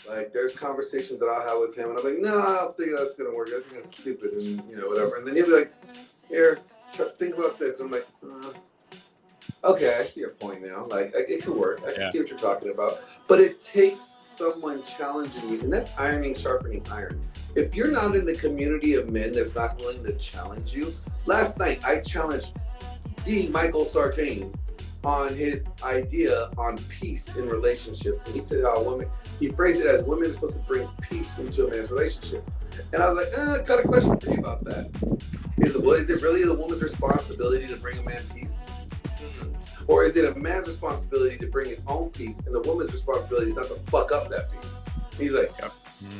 Like, there's conversations that I'll have with him, and I'm like, no, I don't think that's gonna work. I think that's stupid, and whatever. And then he'll be like, here, think about this. And I'm like, okay, I see your point now. Like, it can work. I can see what you're talking about. But it takes someone challenging you, and that's ironing, sharpening iron. If you're not in the community of men that's not willing to challenge you, last night I challenged Michael Sartain on his idea on peace in relationships. And he said he phrased it as women are supposed to bring peace into a man's relationship. And I was like, I got a question for you about that. Is it really the woman's responsibility to bring a man peace? Or is it a man's responsibility to bring his own peace, and the woman's responsibility is not to fuck up that peace? And he's like,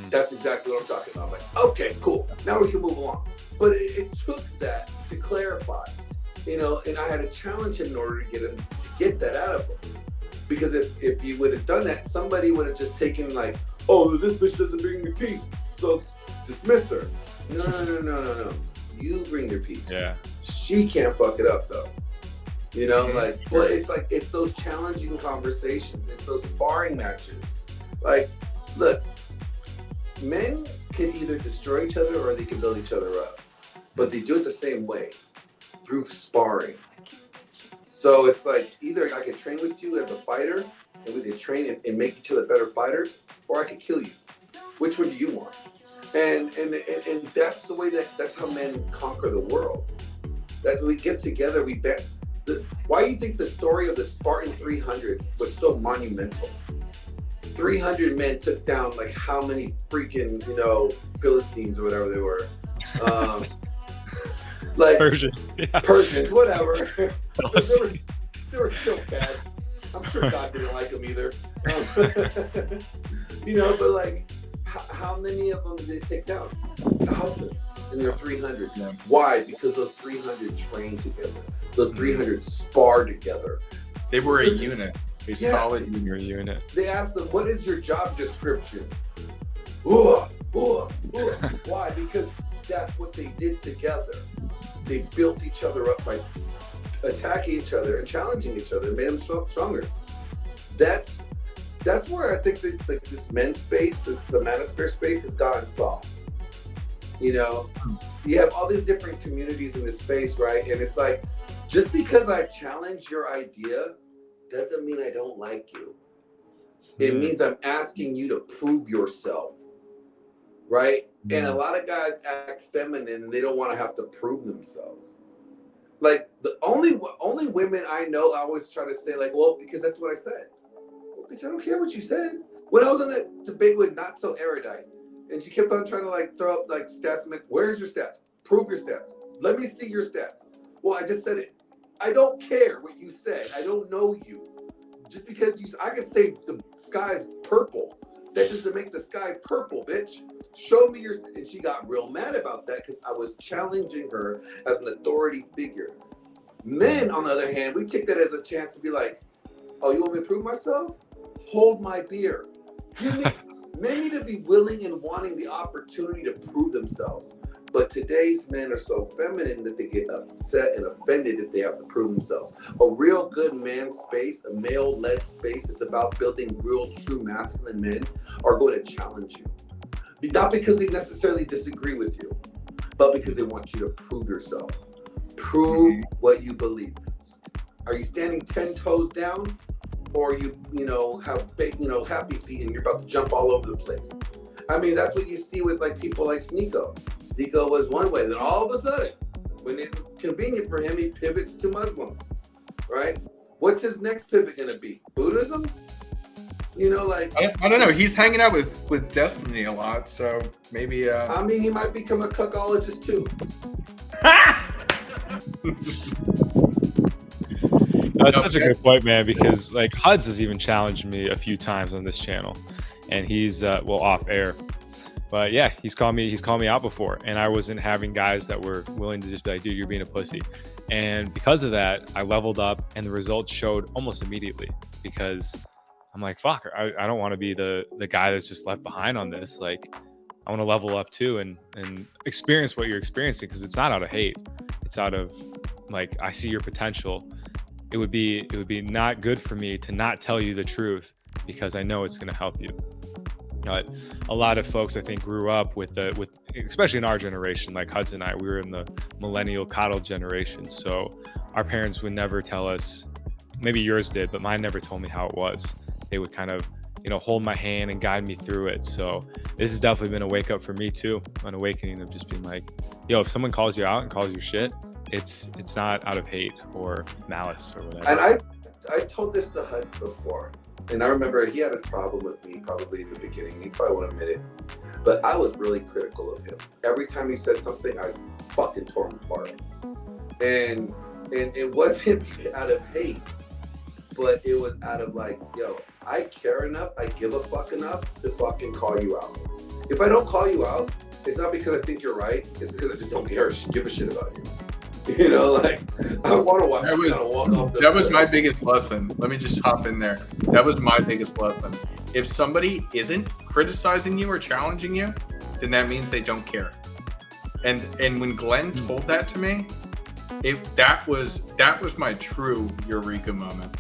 that's exactly what I'm talking about. I'm like, okay, cool. Now we can move along. But it took that to clarify. And I had to challenge him in order to get that out of him. Because if you would have done that, somebody would have just taken like, oh, this bitch doesn't bring me peace, so dismiss her. No. You bring your peace. Yeah. She can't fuck it up though. But it's those challenging conversations. It's those sparring matches. Like, look, men can either destroy each other or they can build each other up. But they do it the same way. Through sparring. So it's like, either I could train with you as a fighter and we could train and make each other better fighters, or I could kill you. Which one do you want? And that's the way that's how men conquer the world. That we get together, we bet. Why do you think the story of the Spartan 300 was so monumental? 300 men took down like how many freaking, Philistines or whatever they were. Like Persians, whatever. they were still bad. I'm sure God didn't like them either. But like, how many of them did it take down? Thousands. And there are 300. Yeah. Why? Because those 300 trained together. Those 300 sparred together. They were a unit. A solid unit. They asked them, what is your job description? Why? Because that's what they did together. They built each other up by attacking each other and challenging each other and made them stronger. That's where I think that this men's space, the manosphere space, has gotten soft. You have all these different communities in this space, right? And it's like, just because I challenge your idea doesn't mean I don't like you. It means I'm asking you to prove yourself, right? And a lot of guys act feminine and they don't want to have to prove themselves. Like, the only women I know always try to say, like, well, because that's what I said. Well, bitch, I don't care what you said. When I was on that debate with Not So Erudite, and she kept on trying to like throw up like stats, I'm like, where's your stats? Prove your stats. Let me see your stats. Well, I just said it. I don't care what you say. I don't know you. Just because I could say the sky's purple. That doesn't make the sky purple, bitch. Show me your... And she got real mad about that because I was challenging her as an authority figure. Men, on the other hand, we take that as a chance to be like, oh, you want me to prove myself? Hold my beer. Men need to be willing and wanting the opportunity to prove themselves. But today's men are so feminine that they get upset and offended if they have to prove themselves. A real good man space, a male-led space, it's about building real, true masculine men are going to challenge you. Not because they necessarily disagree with you, but because they want you to prove yourself. Prove what you believe. Are you standing 10 toes down? Or you have happy feet and you're about to jump all over the place. I mean, that's what you see with like people like Sneeko. Sneeko was one way, then all of a sudden, when it's convenient for him, he pivots to Muslims, right? What's his next pivot gonna be? Buddhism? I don't know. He's hanging out with Destiny a lot, so maybe. I mean, he might become a cuckologist too. That's such a good point, man, because like Huds has even challenged me a few times on this channel, and he's off air. But yeah, he's called me out before, and I wasn't having guys that were willing to just be like, dude, you're being a pussy. And because of that, I leveled up, and the results showed almost immediately, because I'm like, fuck, I don't want to be the guy that's just left behind on this. Like, I want to level up too and experience what you're experiencing, because it's not out of hate. It's out of like, I see your potential. It would be not good for me to not tell you the truth, because I know it's going to help you. A lot of folks, I think, grew up with especially in our generation, like Hudson and I, we were in the millennial coddled generation. So our parents would never tell us, maybe yours did, but mine never told me how it was. They would kind of, hold my hand and guide me through it. So this has definitely been a wake up for me too, an awakening of just being like, yo, if someone calls you out and calls you shit, it's not out of hate or malice or whatever. And I told this to Huds before, and I remember he had a problem with me probably in the beginning. He probably won't admit it, but I was really critical of him. Every time he said something, I fucking tore him apart. And it wasn't out of hate, but it was out of like, yo, I care enough, I give a fuck enough to fucking call you out. If I don't call you out, it's not because I think you're right, it's because I just don't care, give a shit about you. Like, I want to watch you kind of walk off the That was my biggest lesson. Let me just hop in there. That was my biggest lesson. If somebody isn't criticizing you or challenging you, then that means they don't care. And when Glenn told that to me, that was my true eureka moment.